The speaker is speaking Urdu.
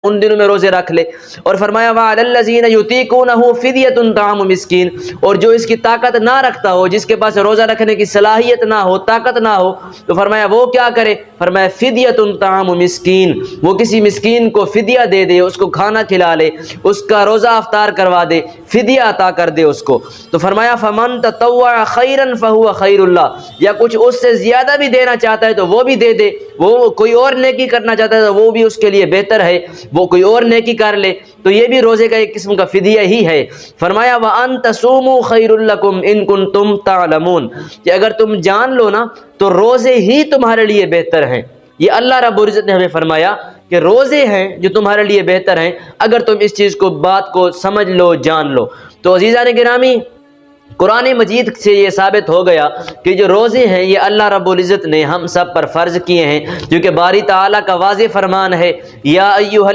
ان دنوں میں روزے رکھ لے۔ اور فرمایا وَعَلَى الَّذِينَ يُطِيقُونَهُ فِدْيَةٌ طَعَامُ مِسْكِينٍ، اور جو اس کی طاقت نہ رکھتا ہو، جس کے پاس روزہ رکھنے کی صلاحیت نہ ہو، طاقت نہ ہو، تو فرمایا وہ کیا کرے؟ فرمایا فِدْيَةٌ طَعَامُ مِسْكِينٍ، وہ کسی مسکین کو فدیہ دے دے، اس کو کھانا کھلا لے، اس کا روزہ افطار کروا دے، فدیہ عطا کر دے اس کو۔ تو فرمایا فَمَن تَطَوَّعَ خَيْرًا فَهُوَ خَيْرٌ لَهُ، یا کچھ اس سے زیادہ بھی دینا چاہتا ہے تو وہ بھی دے دے، وہ کوئی اور نیکی کرنا چاہتا ہے تو وہ بھی اس کے لیے بہتر ہے، وہ کوئی اور نیکی کر لے، تو یہ بھی روزے کا ایک قسم کا فدیہ ہی ہے۔ فرمایا وَأَن تَصُومُوا خَيْرٌ لَكُمْ إِن كُنتُمْ تَعْلَمُونَ، کہ اگر تم جان لو نا تو روزے ہی تمہارے لیے بہتر ہیں۔ یہ اللہ رب العزت نے ہمیں فرمایا کہ روزے ہیں جو تمہارے لیے بہتر ہیں، اگر تم اس چیز کو، بات کو سمجھ لو، جان لو۔ تو عزیزان گرامی، قرآن مجید سے یہ ثابت ہو گیا کہ جو روزے ہیں یہ اللہ رب العزت نے ہم سب پر فرض کیے ہیں، کیونکہ باری تعالیٰ کا واضح فرمان ہے یا ایھا